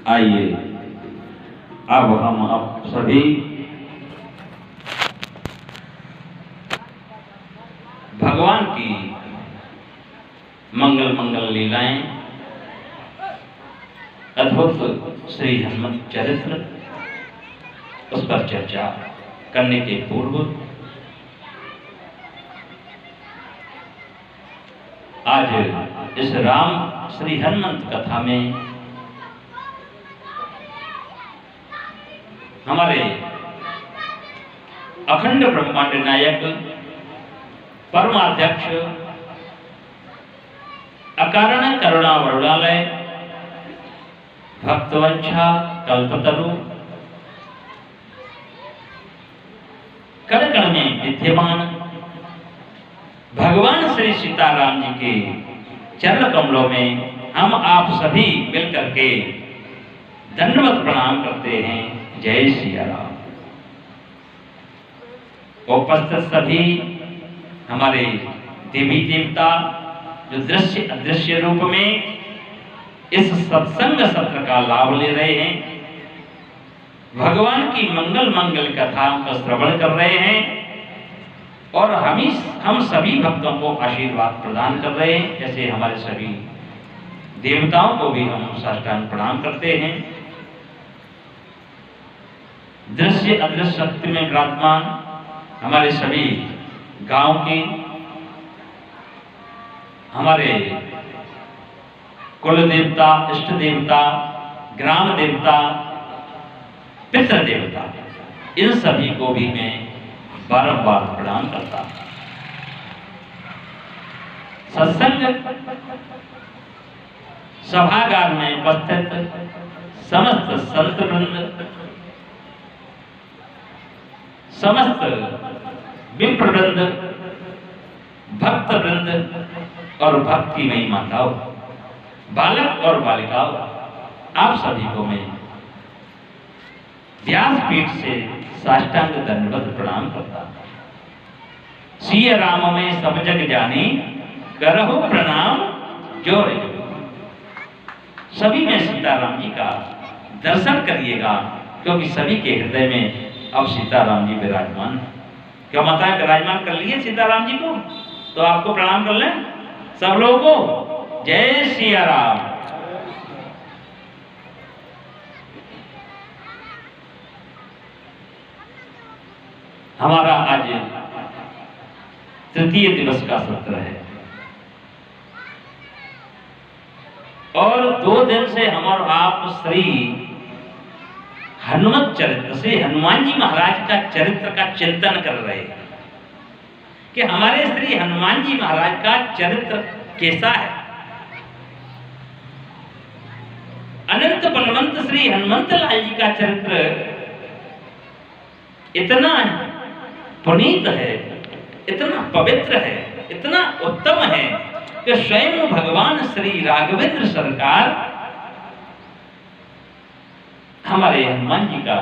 आइए अब हम सभी भगवान की मंगल मंगल लीलाएं, अद्भुत श्री हनुमत चरित्र, उस पर चर्चा करने के पूर्व आज इस राम श्री हनुमंत कथा में हमारे अखंड ब्रह्मांड नायक परमाध्यक्ष अकारण करुणा वरुणालय भक्तवंशा कल्पतरु कण कण में विद्यमान भगवान श्री सीताराम जी के चरण कमलों में हम आप सभी मिलकर के दंडवत प्रणाम करते हैं। जय सिया राम। उपस्थित सभी हमारे देवी देवता जो दृश्य अदृश्य रूप में इस सत्संग सत्र का लाभ ले रहे हैं, भगवान की मंगल मंगल कथा का श्रवण कर रहे हैं और हम सभी भक्तों को आशीर्वाद प्रदान कर रहे हैं। जैसे हमारे सभी देवताओं को भी हम साष्टांग प्रणाम करते हैं। दृश्य अदृश्य शक्ति में विराजमान हमारे सभी गांव के, हमारे कुल देवता, इष्ट देवता, ग्राम देवता, पितृ देवता, इन सभी को भी मैं बारंबार प्रणाम करता हूं। सत्संग सभागार में उपस्थित समस्त संत वृंद, समस्त विप्र वृंद, भक्त वृंद और भक्तिमयी माताओं, बालक और बालिकाओं, आप सभी को मैं व्यासपीठ से साष्टांग दंडवत प्रणाम करता हूं। सिया राम में सब जग जानी, करहु प्रणाम जोर जोर। सभी में सीताराम जी का दर्शन करिएगा, क्योंकि सभी के हृदय में अब सीताराम जी विराजमान है। क्या माता विराजमान कर लिए सीताराम जी को? तो आपको प्रणाम कर लें सब लोगों को। जय सिया राम। हमारा आज तृतीय दिवस का सत्र है और 2 दिन से हम और आप श्री हनुमत चरित्र, श्री हनुमान जी महाराज का चरित्र का चिंतन कर रहे हैं कि हमारे श्री हनुमान जी महाराज का चरित्र कैसा है। अनंत बलवंत श्री हनुमंत लाल जी का चरित्र इतना पुनीत है, इतना पवित्र है, इतना उत्तम है कि स्वयं भगवान श्री राघवेंद्र सरकार हमारे हनुमान जी का,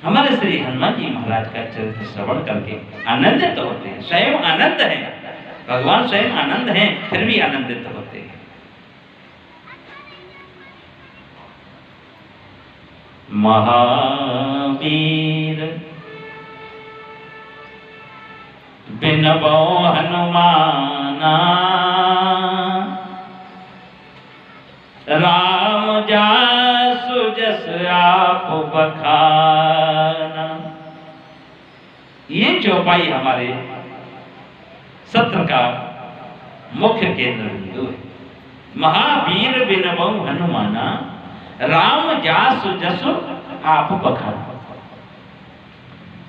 हमारे श्री हनुमान जी महाराज का चरित्र श्रवण करके आनंदित होते हैं। स्वयं आनंद है, भगवान स्वयं आनंद हैं, फिर भी आनंदित होते हैं। महावीर बिनबो हनुमाना, राम जासु जस आप बखाना। ये चौपाई हमारे सत्र का मुख्य केंद्र बिंदु है। महावीर बिनबो हनुमाना, राम जासु जसु आप बखाना।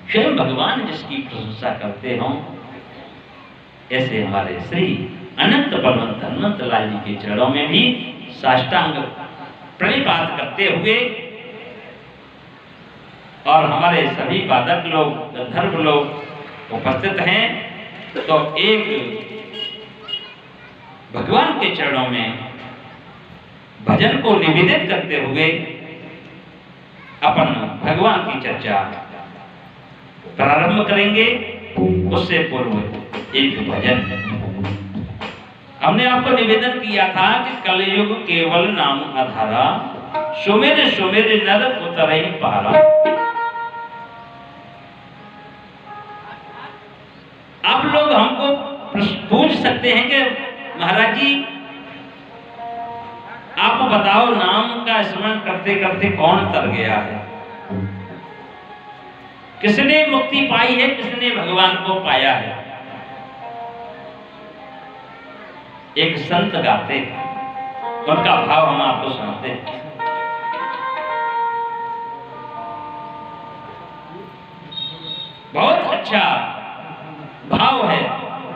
स्वयं भगवान जिसकी प्रशंसा करते हों, ऐसे हमारे श्री अनंत बलवंत हनुमंत लाल जी के चरणों में भी साष्टांग प्रणिपात करते हुए और हमारे सभी पादक लोग, धर्म लोग उपस्थित हैं, तो एक भगवान के चरणों में भजन को निवेदित करते हुए अपन भगवान की चर्चा प्रारंभ करेंगे। उससे पूर्व एक भजन हमने आपको निवेदन किया था कि कलयुग केवल नाम आधारा, सुमिर सुमिर नर उतरहि पारा। आप लोग हमको पूछ सकते हैं कि महाराज जी आप बताओ, नाम का स्मरण करते करते कौन तर गया है? किसने मुक्ति पाई है, किसने भगवान को पाया है? एक संत गाते हैं, उनका भाव हम आपको सुनाते हैं। बहुत अच्छा भाव है,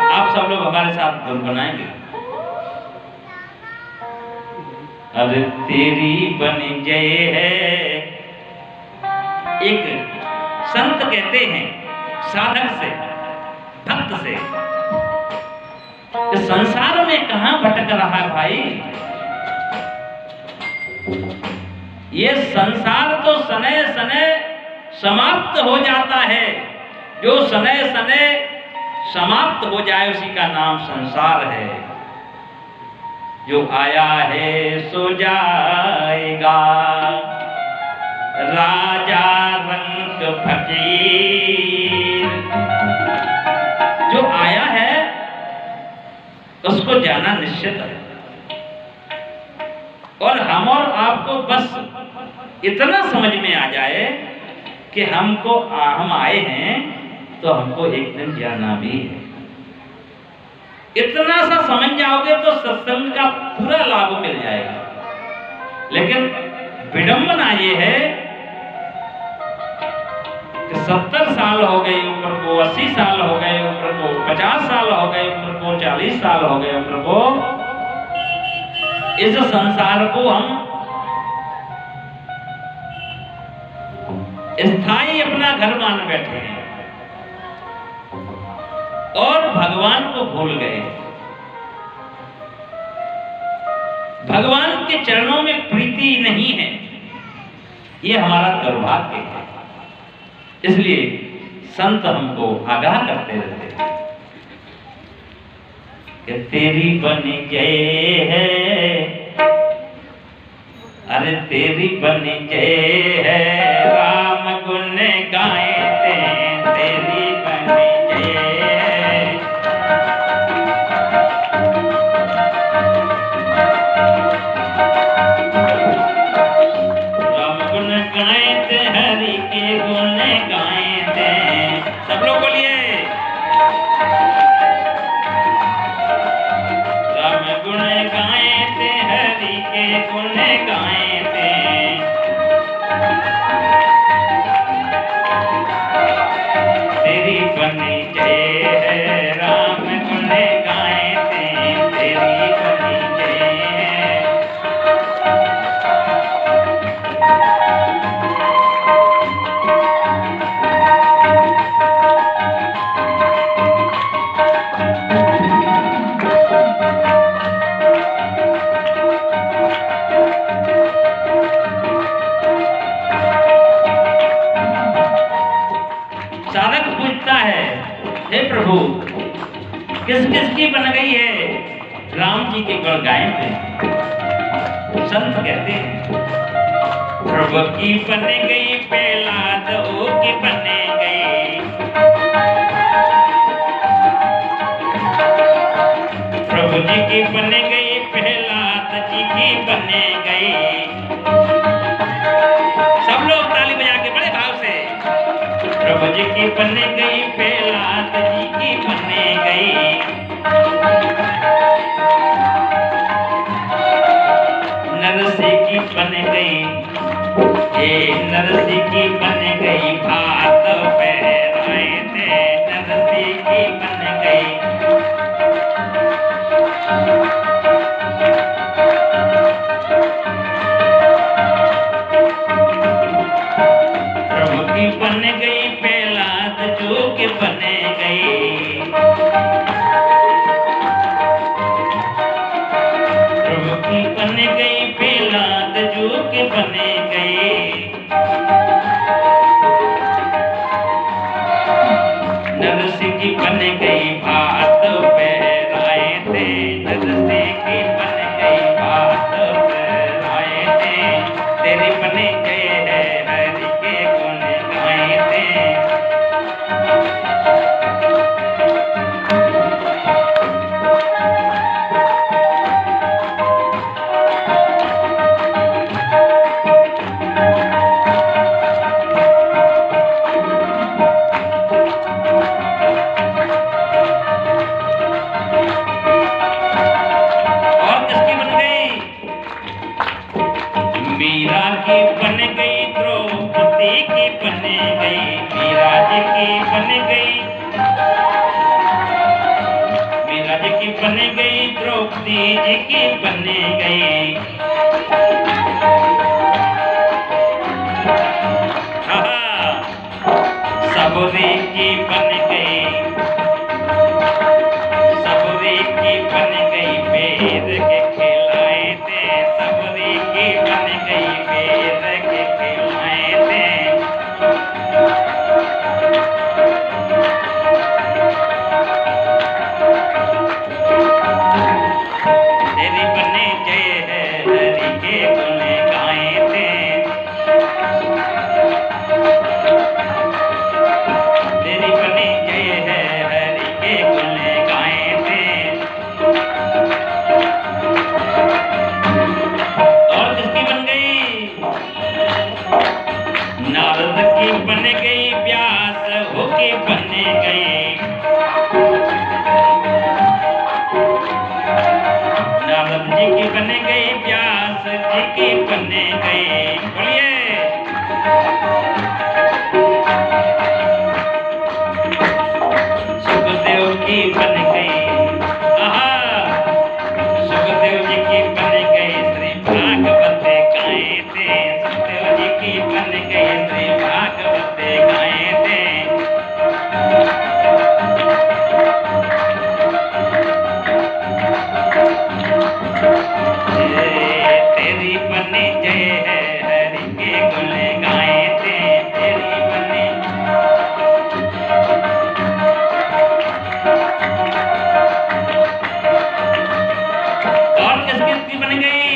आप सब लोग हमारे साथ गुनगुनाएंगे। अरे तेरी बन जय है। एक संत कहते हैं साधक से, भक्त से, कि संसार में कहां भटक रहा है भाई? ये संसार तो सने सने समाप्त हो जाता है। जो सने सने समाप्त हो जाए उसी का नाम संसार है। जो आया है सो जाएगा, राजा रंग फकीर। जो आया है उसको जाना निश्चित है। और हम और आपको बस इतना समझ में आ जाए कि हम आए हैं तो हमको एक दिन जाना भी है। इतना सा समझ जाओगे तो सत्संग का पूरा लाभ मिल जाएगा। लेकिन विडंबना ये है कि 70 साल हो गए उम्र को, 80 साल हो गए उम्र को, 50 साल हो गए उम्र को, 40 साल हो गए उम्र को, इस संसार को हम स्थायी अपना घर मान बैठे हैं और भगवान को भूल गए। भगवान के चरणों में प्रीति नहीं है, ये हमारा दुर्भाग्य है। इसलिए संत हमको आगाह करते रहते हैं कि तेरी बनी जय है। अरे तेरी बनी जय है, राम गुण गाएते हैं, तेरी बनी जय है। राम गुण गाएते, हरि के गुण गाएते। सब लोग बोलिए, राम गुण गाएते, हरि के गुण गाएते। तेरी बनी जय है, राम गुण गाएते, तेरी बनी जय है। साधक पूछता है, हे प्रभु किस किस की बन गई है? राम जी के गुण गाए थे। संत कहते हैं, प्रभु की बन गई प्रहलाद ओ की बन गई। प्रभु जी की बन गई, प्रहलाद जी की बन गई। सब लोग ताली बजा के बड़े भाव से, प्रभु जी की बन गई, प्रहलाद जी की बन गई। नरसी की बन गई, ये नरसी की बन गई, भात पहराए थे, नरसी की बन गई। प्रभु की बन गई, प्रहलाद जो के बन गई। प्रभु की बन गई, प्रहलाद जो के बन गई। नरसिंह की बन गई, भात पहराए थे, नरसिंह तेरी बनी जय है हरि के गुण गाएते। मीरा की बन गई द्रौपदी की बन गई, मीरा जी की बन गई, मीरा जी की बन गई, द्रौपदी जी की बन गई। सबरी की बन गई, सबरी की बन गई, वेद के खिलाए थे, सबरी की बन गई, वेद के खिलाए थे। तेरी बने जय है हरि के गुण गाए थे। तेरी बने जय है हरि के गुण गाए थे। और किसकी बन गई? नारद की बन गई, व्यास होके बन गई, नारद जी की बन गई, व्यास जी की बन गई। बोलिए सुखदेव की बन गई, सुखदेव जी की बन गई, श्री भागवत गाए थे, सुखदेव जी की बन गई, श्री भागवत गाए थे। तेरी बनी जय है हरि के गुण गाए थे। तेरी बनी और किसकी बन गई?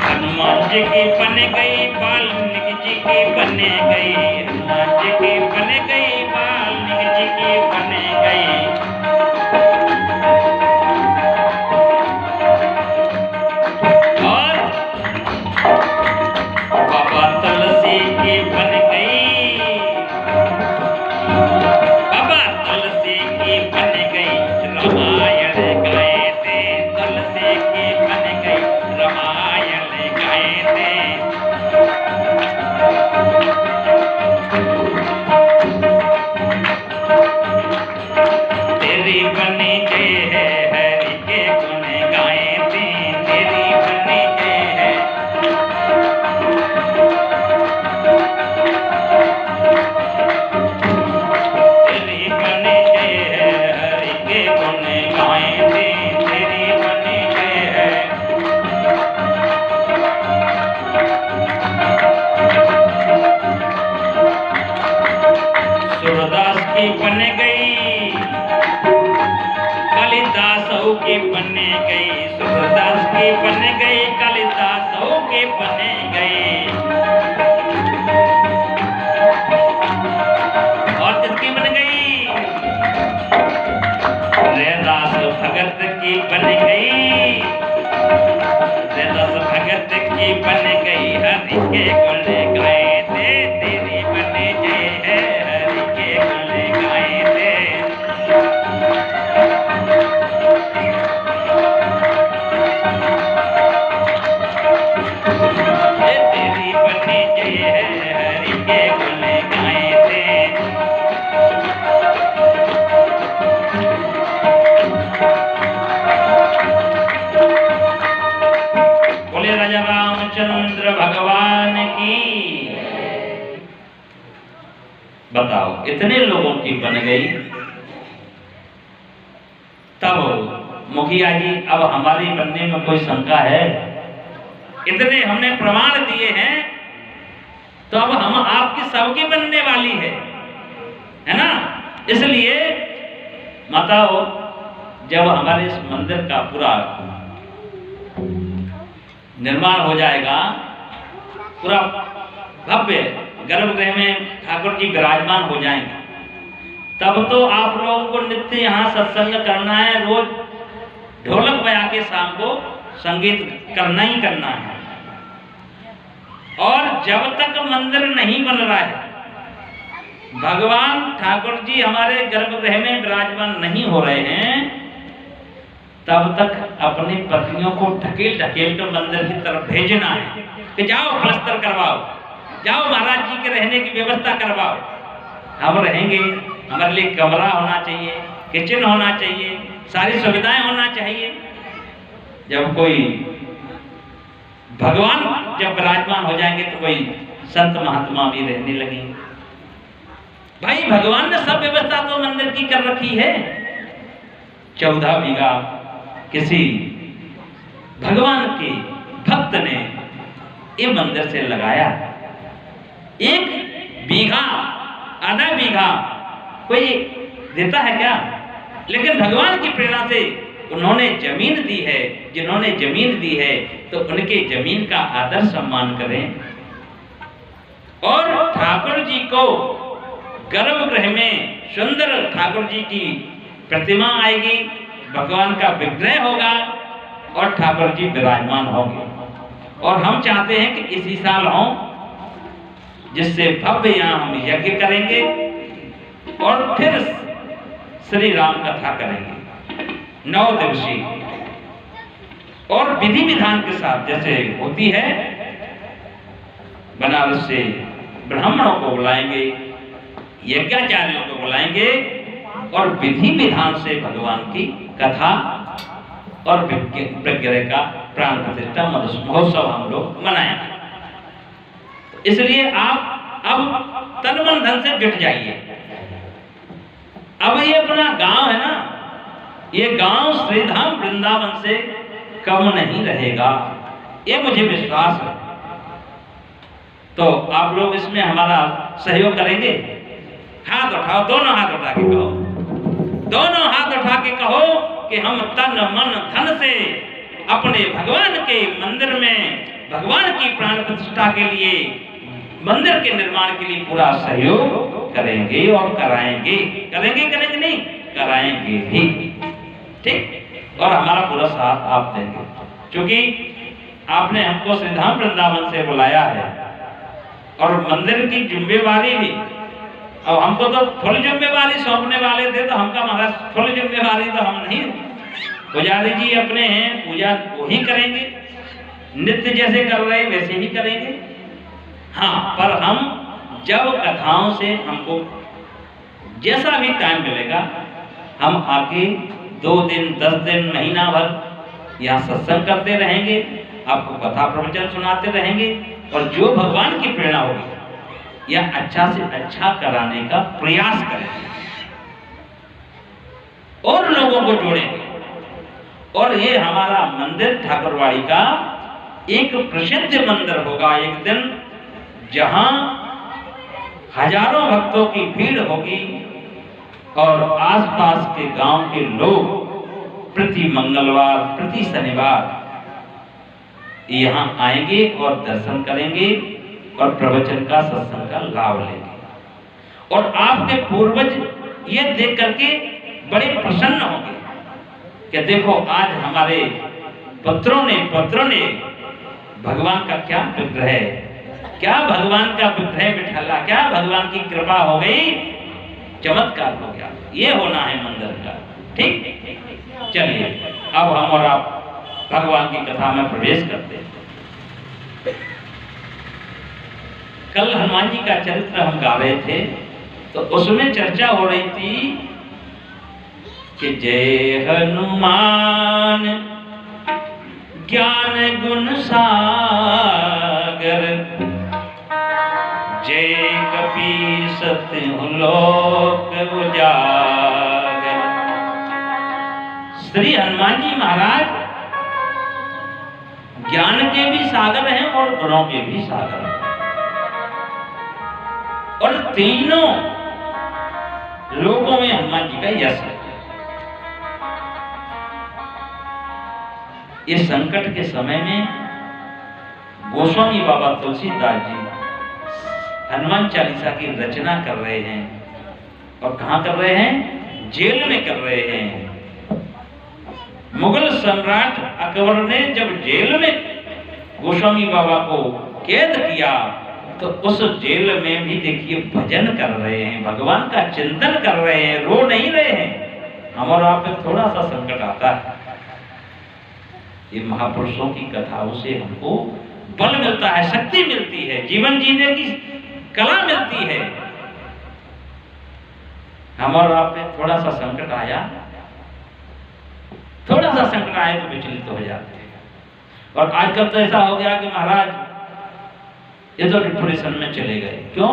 हनुमान जी की बन गई, वाल्मीकि जी की बन गई, हनुमान जी की बन गई, वाल्मीकि जी की बन गई। और बाबा तुलसी की बन गई, बाबा तुलसी की बन गई, रामायण गाए थे, तुलसी की बन गई, रामायण गाए थे। तेरी बनी जय है हरि के गुण गाए थे। तेरी बनी जय है, तेरी बनी जय है हरि के गुण गाए थे। तेरी बनी जय है। सूरदास की बन गई, कालिदास की बन गई, सूरदास की बन गई, कालिदास की बन गई। और किसकी बन गई? रैदास भगत की बन गई, रैदास भगत की बन गई, हरि के गुण गाए थे। तेरी बने जय है हरि के गुण गाए थे। तेरी बनी जय है हरि के गुण गाए थे। बोले राजा रामचंद्र भगवान की। बताओ इतने लोगों की बन गई, तब मुखिया जी अब हमारी बनने में कोई शंका है? इतने हमने प्रमाण दिए हैं, तो अब हम आपकी सबकी बनने वाली है ना? इसलिए माताओ, जब हमारे इस मंदिर का पूरा निर्माण हो जाएगा, पूरा भव्य गर्भगृह में ठाकुर जी विराजमान हो जाएंगे, तब तो आप लोगों को नित्य यहाँ सत्संग करना है, रोज ढोलक बजा के शाम को संगीत करना ही करना है। और जब तक मंदिर नहीं बन रहा है, भगवान ठाकुर जी हमारे गर्भगृह में विराजमान नहीं हो रहे हैं, तब तक अपनी पत्नियों को ढकेल ढकेल कर मंदिर की तरफ भेजना है कि जाओ प्लस्तर करवाओ, जाओ महाराज जी के रहने की व्यवस्था करवाओ, हम रहेंगे, हमारे लिए कमरा होना चाहिए, किचन होना चाहिए, सारी सुविधाएं होना चाहिए। जब कोई भगवान जब विराजमान हो जाएंगे तो कोई संत महात्मा भी रहने लगेंगे। भाई भगवान ने सब व्यवस्था तो मंदिर की कर रखी है। 14 बीघा किसी भगवान के भक्त ने ये मंदिर से लगाया, 1 बीघा आधा बीघा कोई देता है क्या? लेकिन भगवान की प्रेरणा से उन्होंने जमीन दी है, जिन्होंने जमीन दी है तो उनके जमीन का आदर सम्मान करें। और ठाकुर जी को गर्भगृह में सुंदर ठाकुर जी की प्रतिमा आएगी, भगवान का विग्रह होगा और ठाकुर जी विराजमान होंगे। और हम चाहते हैं कि इसी साल हो, जिससे भव्य यहाँ हम यज्ञ करेंगे और फिर श्री राम कथा करेंगे 9 दिवसीय, और विधि विधान के साथ जैसे होती है। बनारस से ब्राह्मणों को बुलाएंगे, यज्ञाचार्यों को बुलाएंगे और विधि विधान से भगवान की कथा और विग्रह का प्राण प्रतिष्ठा महोत्सव हम लोग मनाएंगे। इसलिए आप अब तन मन धन से जुट जाइए। अब ये अपना गांव है ना, ये गांव श्रीधाम वृंदावन से कम नहीं रहेगा, ये मुझे विश्वास है। तो आप लोग इसमें हमारा सहयोग करेंगे? हाथ उठाओ, दोनों हाथ उठा के कहो, दोनों हाथ उठा के कहो कि हम तन मन धन से अपने भगवान के मंदिर में भगवान की प्राण प्रतिष्ठा के लिए, मंदिर के निर्माण के लिए पूरा सहयोग करेंगे और कराएंगे। करेंगे करेंगे नहीं, कराएंगे भी, ठीक। और हमारा पूरा साथ आप देंगे, क्योंकि आपने हमको श्रीधाम वृंदावन से बुलाया है और मंदिर की जिम्मेवारी भी, और हमको तो फुल जिम्मेवारी सौंपने वाले थे, तो हमका महाराज फुल जिम्मेवारी तो हम नहीं, पुजारी जी अपने हैं, पूजा वो ही करेंगे, नित्य जैसे कर रहे वैसे ही करेंगे। हाँ, पर हम जब कथाओं से हमको जैसा भी टाइम मिलेगा, हम आके 2 दिन 10 दिन महीना भर यहाँ सत्संग करते रहेंगे, आपको कथा प्रवचन सुनाते रहेंगे, और जो भगवान की प्रेरणा होगी यह अच्छा से अच्छा कराने का प्रयास करेंगे और लोगों को जोड़ेंगे। और ये हमारा मंदिर ठाकुरवाड़ी का एक प्रसिद्ध मंदिर होगा एक दिन, जहां हजारों भक्तों की भीड़ होगी और आसपास के गांव के लोग प्रति मंगलवार प्रति शनिवार यहाँ आएंगे और दर्शन करेंगे और प्रवचन का सत्संग का लाभ लेंगे। और आपके पूर्वज ये देख करके बड़े प्रसन्न होंगे कि देखो आज हमारे पुत्रों ने भगवान का क्या विग्रह है, क्या भगवान का विग्रह बिठाला, क्या भगवान की कृपा हो गई, चमत्कार हो गया। ये होना है मंदिर का, ठीक। चलिए अब हम और आप भगवान की कथा में प्रवेश करते हैं। कल हनुमान जी का चरित्र हम गा रहे थे, तो उसमें चर्चा हो रही थी कि जय हनुमान ज्ञान गुण सागर, जय कपीसत लोक उजागर। श्री हनुमान जी महाराज ज्ञान के भी सागर हैं और गुणों के भी सागर हैं, और तीनों लोगों में हनुमान जी का यश है। ये संकट के समय में गोस्वामी बाबा तुलसीदास जी हनुमान चालीसा की रचना कर रहे हैं, और कहां कर रहे हैं? जेल में कर रहे हैं। मुगल सम्राट अकबर ने जब जेल में गोस्वामी बाबा को कैद किया तो उस जेल में भी देखिए भजन कर रहे हैं, भगवान का चिंतन कर रहे हैं, रो नहीं रहे हैं। हमारा आप पे थोड़ा सा संकट आता है, ये महापुरुषों की कथाओं से हमको बल मिलता है, शक्ति मिलती है, जीवन जीने की कला मिलती है। हमारा आप पे थोड़ा सा संकट आया, थोड़ा सा संकट आए तो विचलित हो जाते हैं। और आजकल तो ऐसा हो गया कि महाराज ये तो डिप्रेशन में चले गए। क्यों?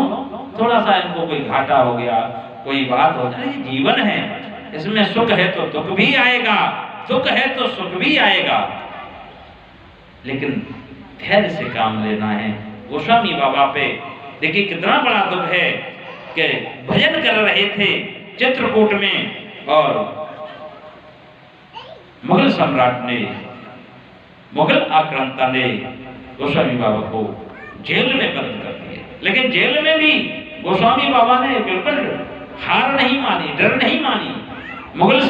थोड़ा सा इनको कोई घाटा हो गया, कोई बात हो गई। जीवन है, इसमें सुख है तो दुख भी आएगा, दुख है तो सुख भी आएगा, लेकिन धैर्य से काम लेना है। गोस्वामी बाबा पे देखिए कितना बड़ा दुख है कि भजन कर रहे थे चित्रकूट में, और मुगल सम्राट ने, मुगल आक्रांता ने गोस्वामी बाबा को जेल में बंद कर दिया। लेकिन जेल में भी गोस्वामी बाबा ने बिल्कुल हार नहीं मानी, डर नहीं मानी, मुगल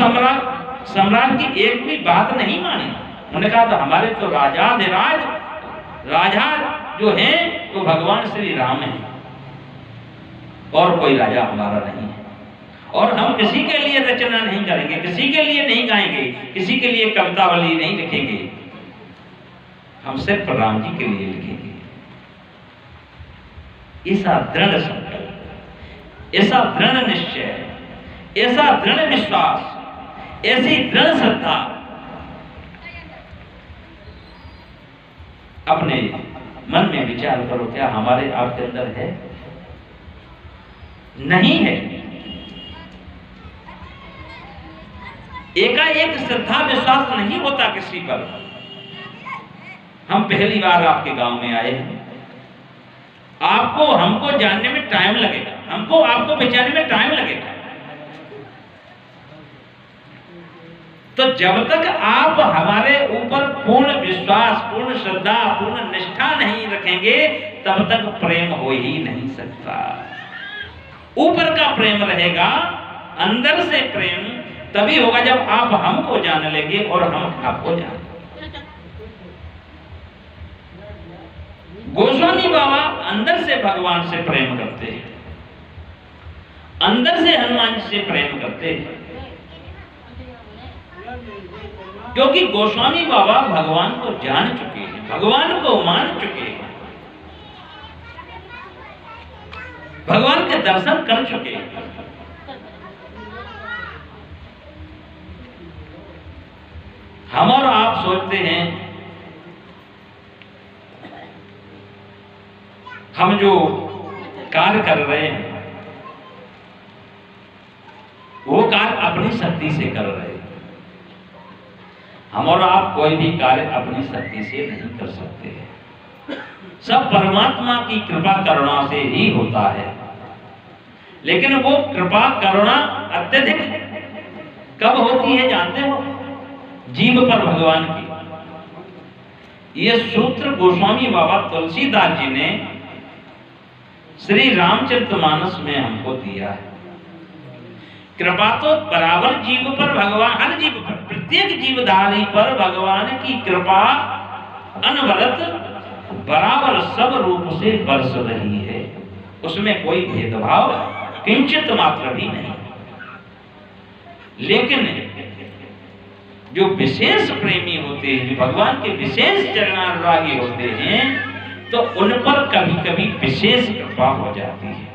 सम्राट की एक भी बात नहीं मानी। उन्होंने कहा था हमारे तो राजाधिराज राजा जो हैं वो भगवान श्री राम हैं, और कोई राजा हमारा नहीं है, और हम किसी के लिए रचना नहीं करेंगे, किसी के लिए नहीं गाएंगे, किसी के लिए कवितावली नहीं लिखेंगे, हम सिर्फ राम जी के लिए लिखेंगे। ऐसा दृढ़ संकल्प, ऐसा दृढ़ निश्चय, ऐसा दृढ़ विश्वास, ऐसी दृढ़ श्रद्धा अपने मन में विचार करो, क्या हमारे आपके अंदर है? नहीं है। एकाएक श्रद्धा विश्वास नहीं होता किसी पर। हम पहली बार आपके गांव में आए हैं, आपको हमको जानने में टाइम लगेगा, हमको आपको पहचानने में टाइम लगेगा। तो जब तक आप हमारे ऊपर पूर्ण विश्वास, पूर्ण श्रद्धा, पूर्ण निष्ठा नहीं रखेंगे, तब तक प्रेम हो ही नहीं सकता। ऊपर का प्रेम रहेगा, अंदर से प्रेम तभी होगा जब आप हमको जान लेंगे और हम आपको जान। गोस्वामी बाबा अंदर से भगवान से प्रेम करते हैं, अंदर से हनुमान जी से प्रेम करते हैं, क्योंकि गोस्वामी बाबा भगवान को जान चुके हैं, भगवान को मान चुके हैं, भगवान के दर्शन कर चुके हैं। हम और आप सोचते हैं हम जो कार्य कर रहे हैं वो कार्य अपनी शक्ति से कर रहे हैं। हम और आप कोई भी कार्य अपनी शक्ति से नहीं कर सकते हैं, सब परमात्मा की कृपा करुणा से ही होता है। लेकिन वो कृपा करुणा अत्यधिक कब होती है जानते हो? जीव पर भगवान की। ये सूत्र गोस्वामी बाबा तुलसीदास जी ने श्री रामचरितमानस में हमको दिया है। कृपा तो बराबर जीव पर भगवान, हर जीव पर, प्रत्येक जीवधारी पर भगवान की कृपा अनवरत बराबर सब रूप से बरस रही है, उसमें कोई भेदभाव किंचित मात्र भी नहीं। लेकिन जो विशेष प्रेमी होते हैं, जो भगवान के विशेष चरणानुरागी होते हैं, तो उन पर कभी कभी विशेष कृपा हो जाती है।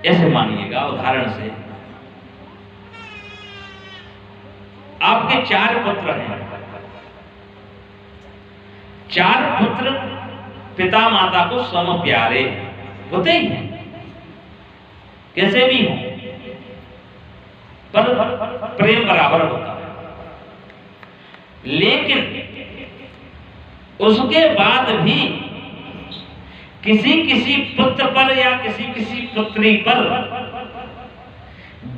ऐसे मानिएगा, उदाहरण से आपके 4 पुत्र हैं, 4 पुत्र पिता माता को सम प्यारे होते ही हैं, कैसे भी हो, पर प्रेम बराबर होता है। लेकिन उसके बाद भी किसी किसी पुत्र पर या किसी किसी पुत्री पर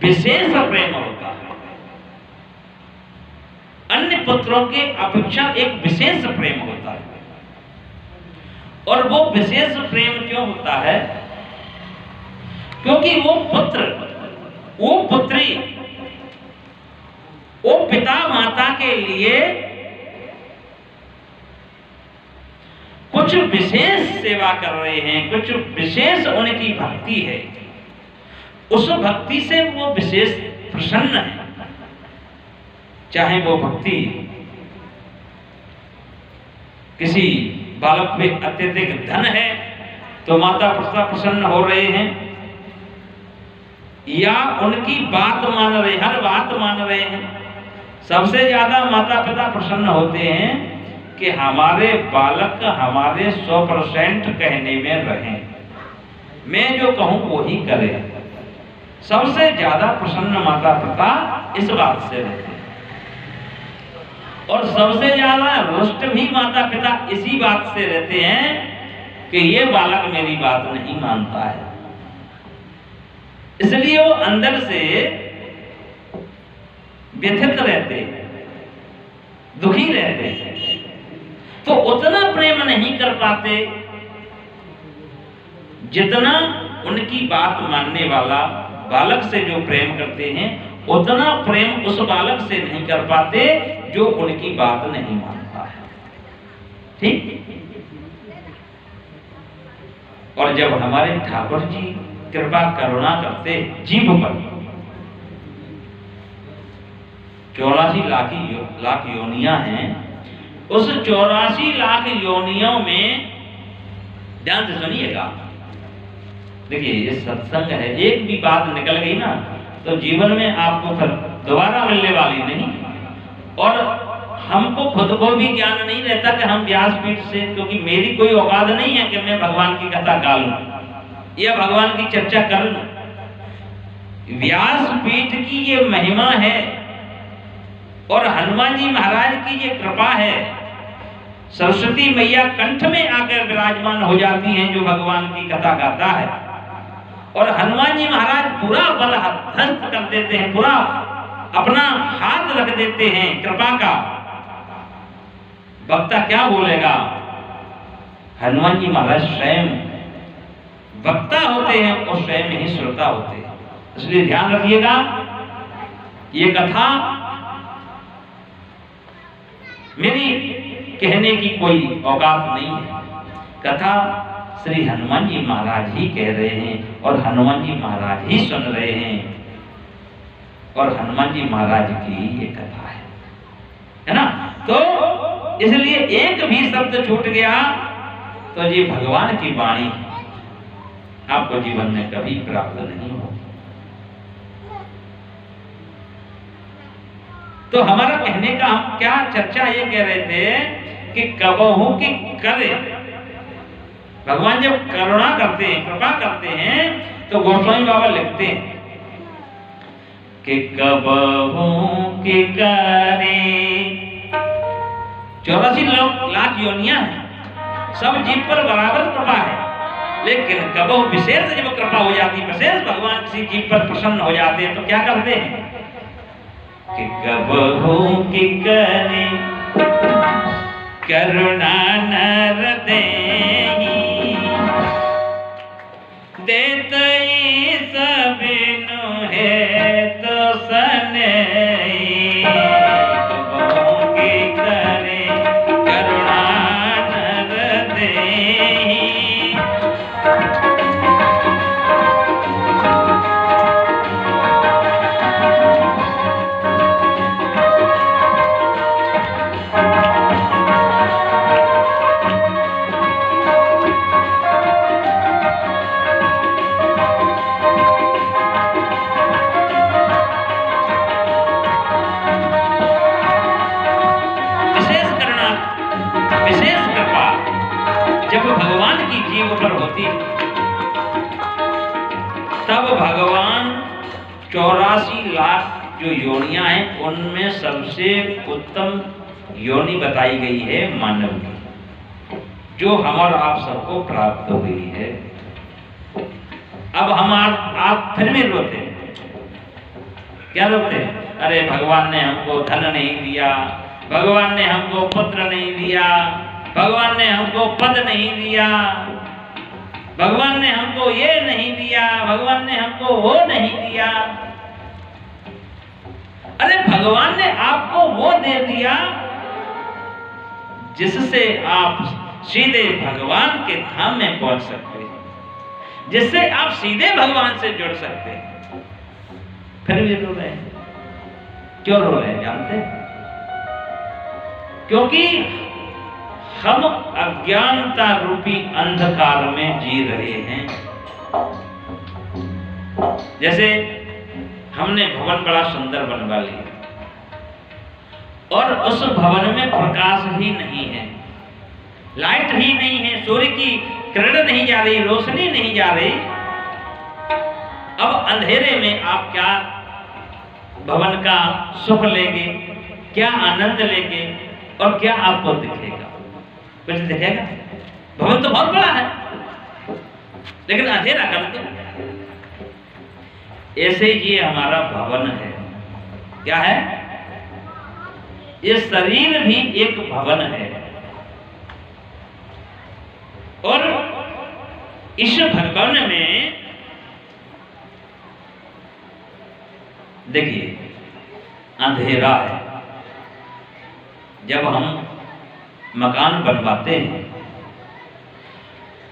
विशेष प्रेम होता है, अन्य पुत्रों के अपेक्षा एक विशेष प्रेम होता है। और वो विशेष प्रेम क्यों होता है? क्योंकि वो पुत्र, वो पुत्री, वो पिता माता के लिए कुछ विशेष सेवा कर रहे हैं, कुछ विशेष उनकी भक्ति है, उस भक्ति से वो विशेष प्रसन्न है। चाहे वो भक्ति किसी बालक में अत्यधिक धन है तो माता पिता प्रसन्न हो रहे हैं, या उनकी बात मान रहे, हर बात मान रहे हैं। सबसे ज्यादा माता पिता प्रसन्न होते हैं कि हमारे बालक हमारे 100% कहने में रहें, मैं जो कहूं वो ही करे। सबसे ज्यादा प्रसन्न माता पिता इस बात से रहते हैं, और सबसे ज्यादा रुष्ट भी माता पिता इसी बात से रहते हैं कि ये बालक मेरी बात नहीं मानता है। इसलिए वो अंदर से व्यथित रहते, दुखी रहते, तो उतना प्रेम नहीं कर पाते जितना उनकी बात मानने वाला बालक से जो प्रेम करते हैं, उतना प्रेम उस बालक से नहीं कर पाते जो उनकी बात नहीं मानता है। ठीक? और जब हमारे ठाकुर जी कृपा करुणा करते जीव पर, 84 लाख योनियां हैं, उस 84 लाख योनियों में ध्यान से सुनिएगा। देखिए ये सत्संग है, एक भी बात निकल गई ना तो जीवन में आपको फिर दोबारा मिलने वाली नहीं। और हमको खुद को भी ज्ञान नहीं रहता कि हम व्यासपीठ से, क्योंकि मेरी कोई औकात नहीं है कि मैं भगवान की कथा गा लूं या भगवान की चर्चा कर लूं। व्यासपीठ की ये महिमा है और हनुमान जी महाराज की ये कृपा है। सरस्वती मैया कंठ में आकर विराजमान हो जाती हैं जो भगवान की कथा गाता है, और हनुमान जी महाराज पूरा बल हस्त कर देते हैं, पूरा अपना हाथ रख देते हैं कृपा का। वक्ता क्या बोलेगा? हनुमान जी महाराज स्वयं वक्ता होते हैं और स्वयं ही श्रोता होते हैं। इसलिए ध्यान रखिएगा, ये कथा मेरी कहने की कोई औकात नहीं है। कथा श्री हनुमान जी महाराज ही कह रहे हैं और हनुमान जी महाराज ही सुन रहे हैं, और हनुमान जी महाराज की ही ये कथा है ना। तो इसलिए एक भी शब्द छूट गया तो ये भगवान की वाणी आपको जीवन में कभी प्राप्त नहीं हो। तो हमारा कहने का हम क्या चर्चा ये कह रहे थे कि कबहू की करे, भगवान जब करुणा करते हैं, कृपा करते हैं, तो गोस्वामी बाबा लिखते हैं कि कबहू की करे, 84 लाख योनियां हैं, सब जीव पर बराबर कृपा है, लेकिन कबहू विशेष जब कृपा हो जाती है, विशेष भगवान किसी जीव पर प्रसन्न हो जाते हैं, तो क्या करते हैं कि कबहू की करे करुणा नर देहि, देतई सबिनु है तो सनई, कबहू की करे करुणा नर देहि। भगवान की जीव पर होती है तब भगवान 84 लाख जो योनियां हैं उनमें सबसे उत्तम योनि बताई गई है मानव की, जो हम और आप सबको प्राप्त हो गई है। अब हम आप फिर भी रोते हैं, क्या रोते हैं? अरे भगवान ने हमको धन नहीं दिया, भगवान ने हमको पुत्र नहीं दिया, भगवान ने हमको पद नहीं दिया, भगवान ने हमको ये नहीं दिया, भगवान ने हमको वो नहीं दिया। अरे भगवान ने आपको वो दे दिया जिससे आप सीधे भगवान के धाम में पहुंच सकते हैं, जिससे आप सीधे भगवान से जुड़ सकते हैं। फिर भी रो रहे हैं, क्यों रो रहे हैं जानते? क्योंकि हम अज्ञानता रूपी अंधकार में जी रहे हैं। जैसे हमने भवन बड़ा सुंदर बनवा लिया और उस भवन में प्रकाश ही नहीं है, लाइट ही नहीं है, सूर्य की किरण नहीं जा रही, रोशनी नहीं जा रही। अब अंधेरे में आप क्या भवन का सुख लेंगे, क्या आनंद लेंगे और क्या आपको दिखेगा? कुछ दिखेगा? भवन तो बहुत बड़ा है लेकिन अंधेरा कर दो। ऐसे ही ये हमारा भवन है। क्या है? ये शरीर भी एक भवन है और इस भवन में देखिए अंधेरा है। जब हम मकान बनवाते हैं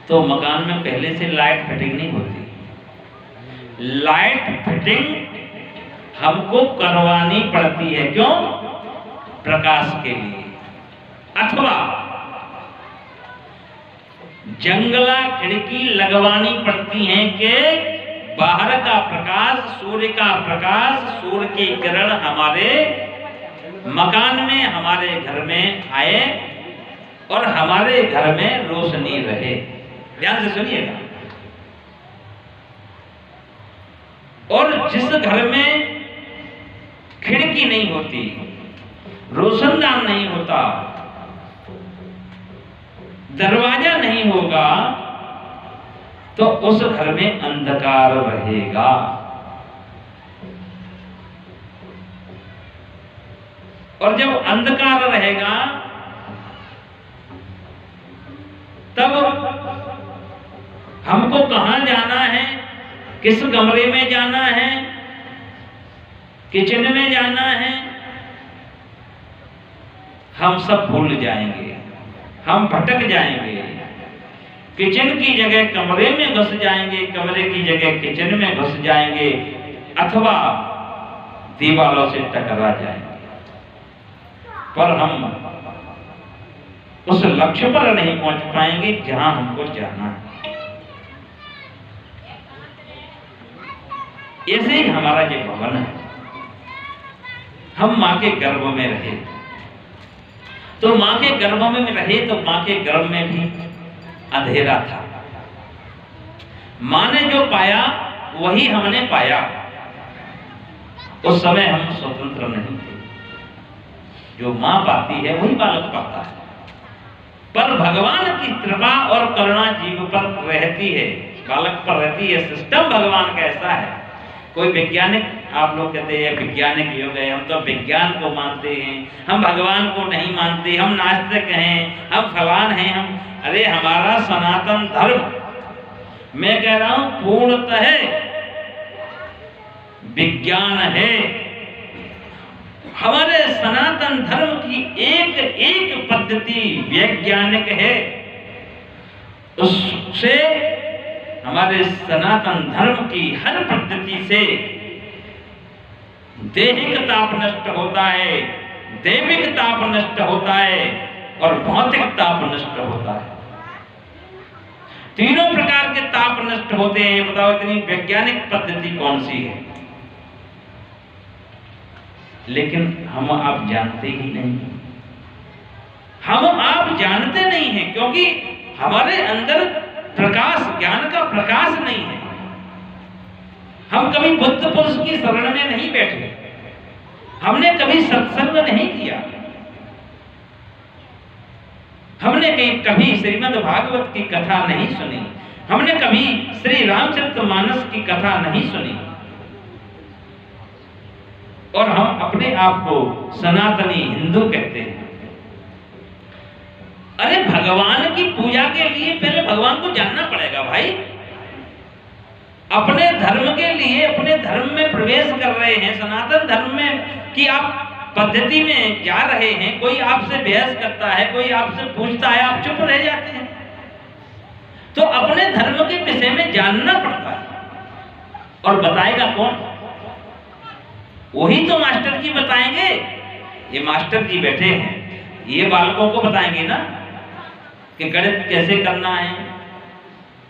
तो मकान में पहले से लाइट फिटिंग नहीं होती। लाइट फिटिंग हमको करवानी पड़ती है। क्यों? प्रकाश के लिए। अथवा जंगला खिड़की लगवानी पड़ती है कि बाहर का प्रकाश, सूर्य का प्रकाश, सूर्य की किरण हमारे मकान में, हमारे घर में आए और हमारे घर में रोशनी रहे। ध्यान से सुनिएगा। और जिस घर में खिड़की नहीं होती, रोशनदान नहीं होता, दरवाजा नहीं होगा, तो उस घर में अंधकार रहेगा। और जब अंधकार रहेगा तब हमको कहां जाना है, किस कमरे में जाना है, किचन में जाना है, हम सब भूल जाएंगे, हम भटक जाएंगे। किचन की जगह कमरे में घुस जाएंगे, कमरे की जगह किचन में घुस जाएंगे, अथवा दीवारों से टकरा जाएंगे। पर हम उस लक्ष्य पर नहीं पहुंच पाएंगे जहां हमको जाना है। ऐसे ही हमारा ये भवन है। हम मां के गर्भ में रहे तो मां के गर्भ में रहे तो मां के गर्भ में भी अंधेरा था। मां ने जो पाया वही हमने पाया। उस समय हम स्वतंत्र नहीं थे। जो मां पाती है वही बालक पाता है। पर भगवान की कृपा और करुणा जीव पर रहती है, बालक पर रहती है। सिस्टम भगवान का ऐसा है। कोई वैज्ञानिक, आप लोग कहते हैं वैज्ञानिक युग है, हम तो विज्ञान को मानते हैं, हम भगवान को नहीं मानते, हम नास्तिक हैं, हम फलान हैं, हम। अरे हमारा सनातन धर्म, मैं कह रहा हूं पूर्णतः विज्ञान है। हमारे सनातन धर्म की एक एक पद्धति वैज्ञानिक है। उससे हमारे सनातन धर्म की हर पद्धति से दैहिक ताप नष्ट होता है, दैविक ताप नष्ट होता है और भौतिक ताप नष्ट होता है। तीनों प्रकार के ताप नष्ट होते हैं। बताओ इतनी वैज्ञानिक पद्धति कौन सी है? लेकिन हम आप जानते ही नहीं। हम आप जानते नहीं हैं क्योंकि हमारे अंदर प्रकाश, ज्ञान का प्रकाश नहीं है। हम कभी बुद्ध पुरुष की शरण में नहीं बैठे, हमने कभी सत्संग नहीं किया, हमने कभी श्रीमद् भागवत की कथा नहीं सुनी, हमने कभी श्री रामचरितमानस की कथा नहीं सुनी। और हम अपने आप को सनातनी हिंदू कहते हैं। अरे के लिए पहले भगवान को जानना पड़ेगा भाई। अपने धर्म के लिए अपने धर्म में प्रवेश कर रहे हैं, सनातन धर्म में की आप पद्धति में जा रहे हैं, कोई आपसे बहस करता है, कोई आपसे पूछता है, आप चुप रह जाते हैं। तो अपने धर्म के विषय में जानना पड़ता है। और बताएगा कौन? वही तो मास्टर जी बताएंगे। ये मास्टर जी बैठे हैं, ये बालकों को बताएंगे ना कि गणित कैसे करना है,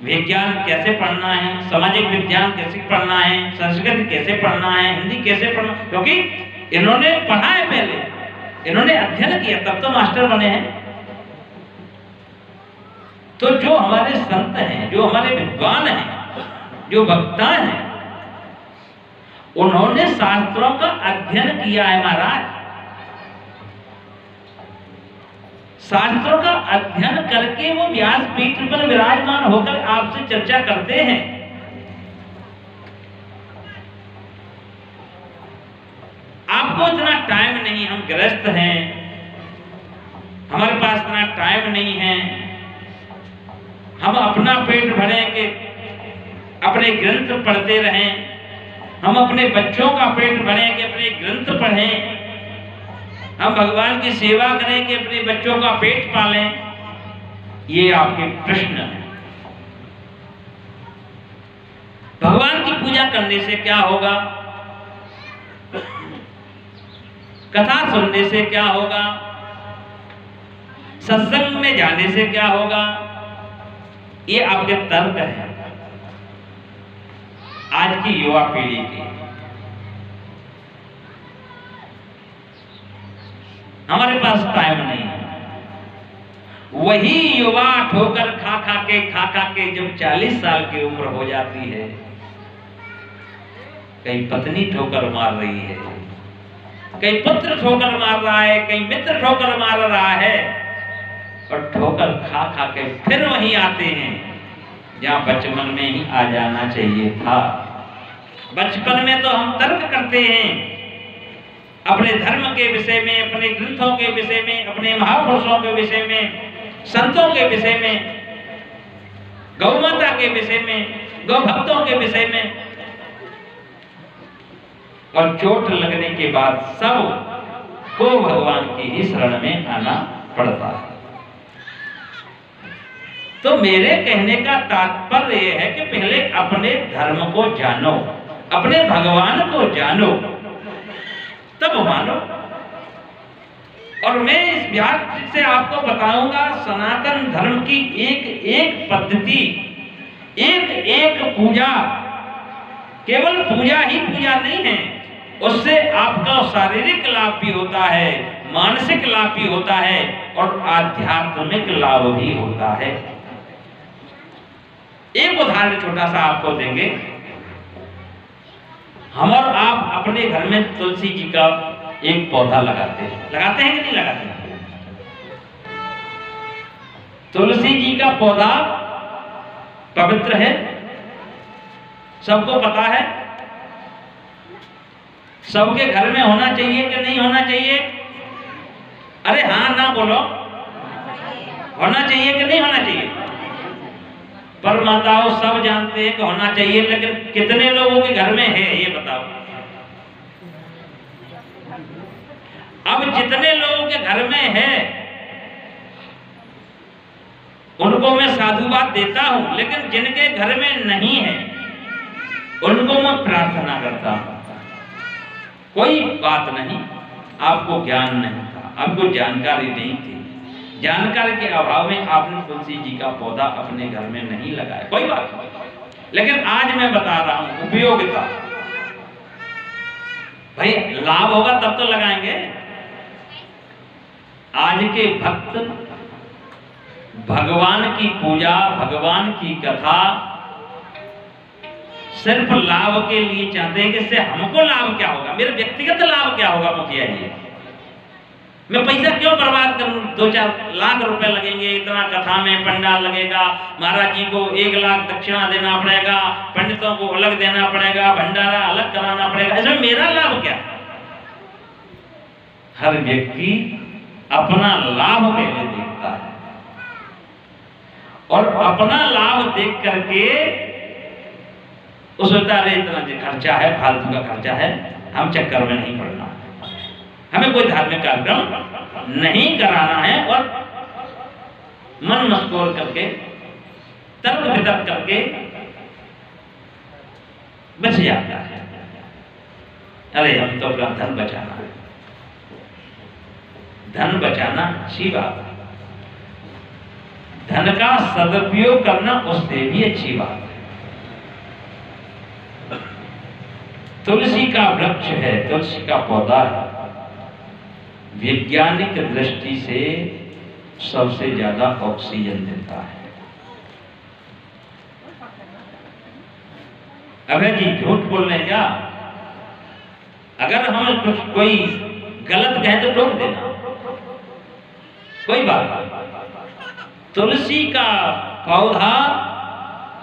विज्ञान कैसे पढ़ना है, सामाजिक विज्ञान कैसे पढ़ना है, संस्कृत कैसे पढ़ना है, हिंदी कैसे पढ़ना, क्योंकि इन्होंने पढ़ा है पहले, इन्होंने अध्ययन किया, तब तो मास्टर बने हैं। तो जो हमारे संत हैं, जो हमारे विद्वान हैं, जो वक्ता हैं, उन्होंने शास्त्रों का अध्ययन किया है महाराज। शास्त्रों का अध्ययन करके वो व्यासपीठ पर विराजमान होकर आपसे चर्चा करते हैं। आपको इतना टाइम नहीं, हम गृहस्थ हैं, हमारे पास इतना टाइम नहीं है, हम अपना पेट भरें कि अपने ग्रंथ पढ़ते रहें, हम अपने बच्चों का पेट भरें कि अपने ग्रंथ पढ़ें, हम भगवान की सेवा करें कि अपने बच्चों का पेट पालें। ये आपके प्रश्न हैं। भगवान की पूजा करने से क्या होगा, कथा सुनने से क्या होगा, सत्संग में जाने से क्या होगा, ये आपके तर्क हैं आज की युवा पीढ़ी के। हमारे पास टाइम नहीं है। वही युवा ठोकर खा खा के जब 40 साल की उम्र हो जाती है, कहीं पत्नी ठोकर मार रही है, कहीं पुत्र ठोकर मार रहा है, कहीं मित्र ठोकर मार रहा है, और ठोकर खा के फिर वहीं आते हैं जहां बचपन में ही आ जाना चाहिए था। बचपन में तो हम तर्क करते हैं अपने धर्म के विषय में, अपने ग्रंथों के विषय में, अपने महापुरुषों के विषय में, संतों के विषय में, गौ माता के विषय में, गौ भक्तों के विषय में, और चोट लगने के बाद सब को भगवान की ही शरण में आना पड़ता है। तो मेरे कहने का तात्पर्य यह है कि पहले अपने धर्म को जानो, अपने भगवान को जानो, तब मानो। और मैं इस व्यास से आपको बताऊंगा सनातन धर्म की एक एक पद्धति, एक एक पूजा। केवल पूजा ही पूजा नहीं है, उससे आपका शारीरिक लाभ भी होता है, मानसिक लाभ भी होता है, और आध्यात्मिक लाभ भी होता है। एक उदाहरण छोटा सा आपको देंगे। हम और आप अपने घर में तुलसी जी का एक पौधा लगाते हैं कि नहीं लगाते हैं? तुलसी जी का पौधा पवित्र है, सबको पता है। सबके घर में होना चाहिए कि नहीं होना चाहिए? अरे हाँ ना बोलो, होना चाहिए कि नहीं होना चाहिए? पर माताओं सब जानते हैं कि होना चाहिए, लेकिन कितने लोगों के घर में है ये बताओ। अब जितने लोगों के घर में है उनको मैं साधुवाद देता हूं, लेकिन जिनके घर में नहीं है उनको मैं प्रार्थना करता हूं। कोई बात नहीं, आपको ज्ञान नहीं था, आपको जानकारी नहीं थी, जानकारी के अभाव में आपने तुलसी जी का पौधा अपने घर में नहीं लगाया, कोई बात नहीं। लेकिन आज मैं बता रहा हूं उपयोगिता। भाई लाभ होगा तब तो लगाएंगे। आज के भक्त भगवान की पूजा, भगवान की कथा सिर्फ लाभ के लिए चाहते हैं कि इससे हमको लाभ क्या होगा, मेरे व्यक्तिगत लाभ क्या होगा। मुखिया जी मैं पैसा क्यों बर्बाद करूं, 2-4 लाख रुपए लगेंगे, इतना कथा में पंडाल लगेगा, महाराज जी को 1 लाख दक्षिणा देना पड़ेगा, पंडितों को अलग देना पड़ेगा, भंडारा अलग कराना पड़ेगा, इसमें मेरा लाभ क्या? हर व्यक्ति अपना लाभ पहले देखता है। और अपना लाभ देख करके सोचता है इतना जो खर्चा है, फालतू का खर्चा है, हम चक्कर में नहीं पड़ना, हमें कोई धार्मिक कार्यक्रम नहीं कराना है, और मन मस्कोर करके तर्क वितर्क करके बच जाता है। अरे हम तो अपना धन बचाना है, धन बचाना अच्छी बात है, धन का सदुपयोग करना उससे भी अच्छी बात है। तुलसी का वृक्ष है, तुलसी का पौधा है, वैज्ञानिक दृष्टि से सबसे ज्यादा ऑक्सीजन देता है। अबे जी झूठ बोल रहे हैं क्या? अगर हम कुछ कोई गलत कहें तो टोक देना, कोई बात नहीं। तुलसी का पौधा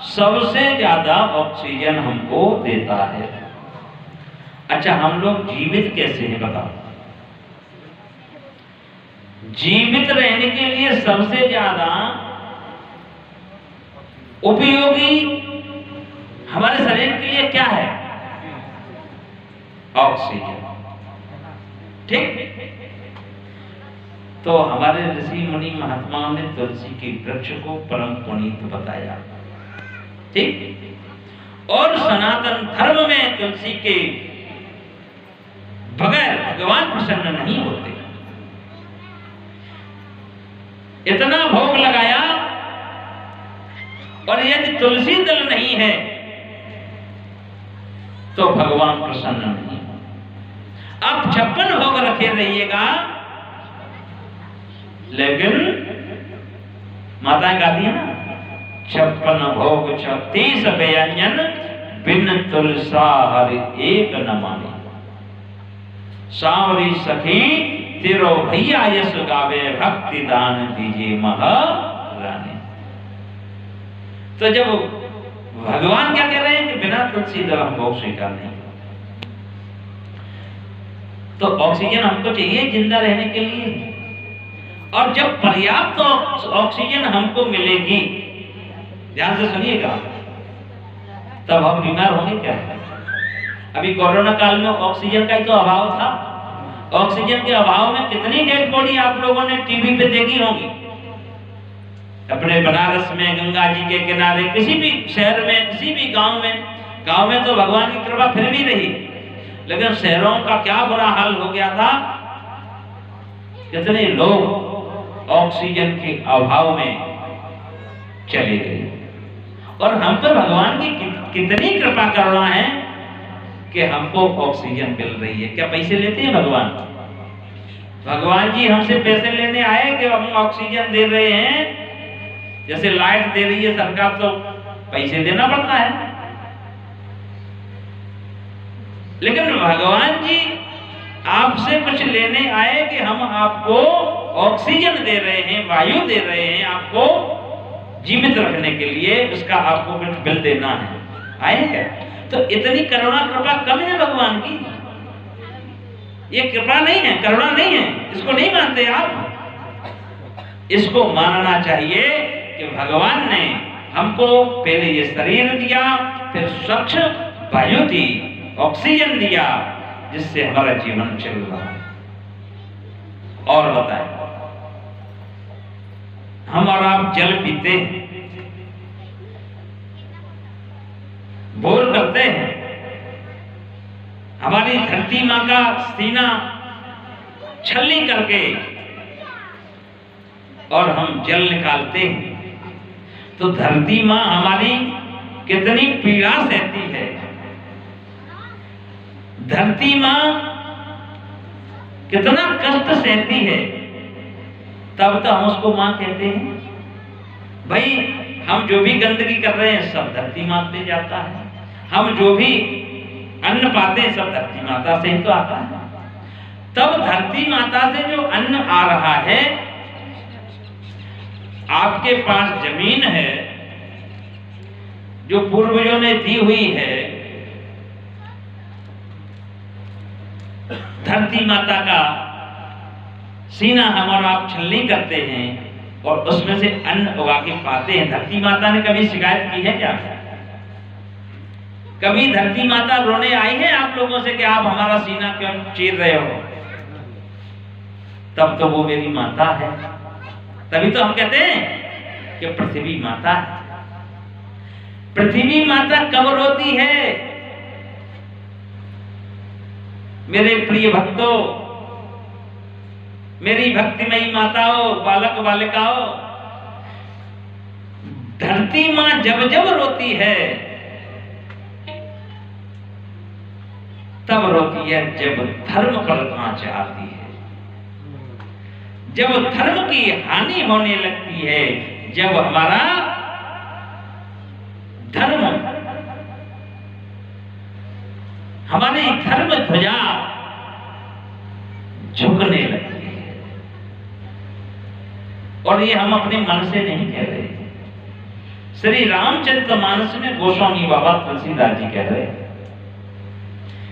सबसे ज्यादा ऑक्सीजन हमको देता है। अच्छा, हम लोग जीवित कैसे हैं बताओ? जीवित रहने के लिए सबसे ज्यादा उपयोगी हमारे शरीर के लिए क्या है? ऑक्सीजन। ठीक? तो हमारे ऋषि मुनि महात्माओं ने तुलसी के वृक्ष को परम पुनीत बताया। ठीक? और सनातन धर्म में तुलसी के बगैर भगवान प्रसन्न नहीं होते। इतना भोग लगाया, और यदि तुलसी दल नहीं है तो भगवान प्रसन्न नहीं। आप 56 भोग रखे रहिएगा, लेकिन माताएं गाती है ना, 56 भोग 36 व्यंजन, बिन तुलसा हरि एक न माने। सांवरी सखी तेरो भैया यश गावे, भक्ति दान दीजिए महारानी। तो जब भगवान क्या कह रहे हैं कि बिना तुलसी दल हम भोग स्वीकार नहीं, तो ऑक्सीजन हमको चाहिए जिंदा रहने के लिए। और जब पर्याप्त ऑक्सीजन हमको मिलेगी, ध्यान से सुनिएगा, तब हम बीमार होंगे क्या? अभी कोरोना काल में ऑक्सीजन का ही तो अभाव था। ऑक्सीजन के अभाव में कितनी डेड बॉडी आप लोगों ने टीवी पे देखी होंगी। अपने बनारस में गंगा जी के किनारे, किसी भी शहर में, किसी भी गांव में तो भगवान की कृपा फिर भी रही, लेकिन शहरों का क्या बुरा हाल हो गया था। कितने लोग ऑक्सीजन के अभाव में चले गए, और हम पर भगवान की कितनी कृपा करना है कि हमको ऑक्सीजन मिल रही है। क्या पैसे लेते हैं भगवान? भगवान जी हमसे पैसे लेने आए कि हम ऑक्सीजन दे रहे हैं? जैसे लाइट दे रही है सरकार, तो पैसे देना पड़ता है। लेकिन भगवान जी आपसे कुछ लेने आए कि हम आपको ऑक्सीजन दे रहे हैं, वायु दे रहे हैं, आपको जीवित रखने के लिए, उसका आपको कुछ बिल देना है। आए क्या? तो इतनी करुणा कृपा कम है भगवान की? ये कृपा नहीं है, करुणा नहीं है, इसको नहीं मानते आप? इसको मानना चाहिए कि भगवान ने हमको पहले ये शरीर दिया, फिर स्वच्छ वायु दी, ऑक्सीजन दिया, जिससे हमारा जीवन चल रहा है। और बताएं, हम और आप जल पीते हैं, बोर करते हैं, हमारी धरती माँ का सीना छलनी करके और हम जल निकालते हैं, तो धरती माँ हमारी कितनी पीड़ा सहती है। धरती माँ कितना कष्ट सहती है, तब तो हम उसको माँ कहते हैं। भाई, हम जो भी गंदगी कर रहे हैं सब धरती माँ पे जाता है, हम जो भी अन्न पाते हैं सब धरती माता से ही तो आता है। तब धरती माता से जो अन्न आ रहा है, आपके पास जमीन है जो पूर्वजों ने दी हुई है, धरती माता का सीना हम और आप छलनी करते हैं, और उसमें से अन्न उगा के पाते हैं। धरती माता ने कभी शिकायत की है क्या? कभी धरती माता रोने आई है आप लोगों से कि आप हमारा सीना क्यों चीर रहे हो? तब तो वो मेरी माता है। तभी तो हम कहते हैं कि पृथ्वी माता है। पृथ्वी माता कब रोती है? मेरे प्रिय भक्तों, मेरी भक्तिमयी माताओं, बालक बालिकाओं, धरती मां जब जब रोती है तब रोती है जब धर्म पर आंच आती है, जब धर्म की हानि होने लगती है, जब हमारा धर्म, हमारी धर्म ध्वजा झुकने लगती है। और ये हम अपने मन से नहीं कह रहे, श्री रामचरितमानस में गोस्वामी बाबा तुलसीदास जी कह रहे हैं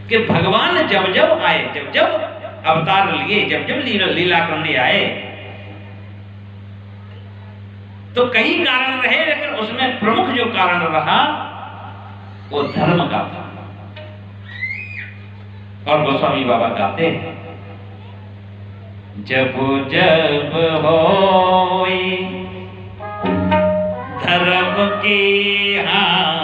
कि भगवान जब जब आए, जब जब अवतार लिए, जब जब लीला करने आए तो कई कारण रहे, लेकिन उसमें प्रमुख जो कारण रहा वो धर्म का था। और गोस्वामी बाबा गाते हैं, जब जब होई धर्म की हानि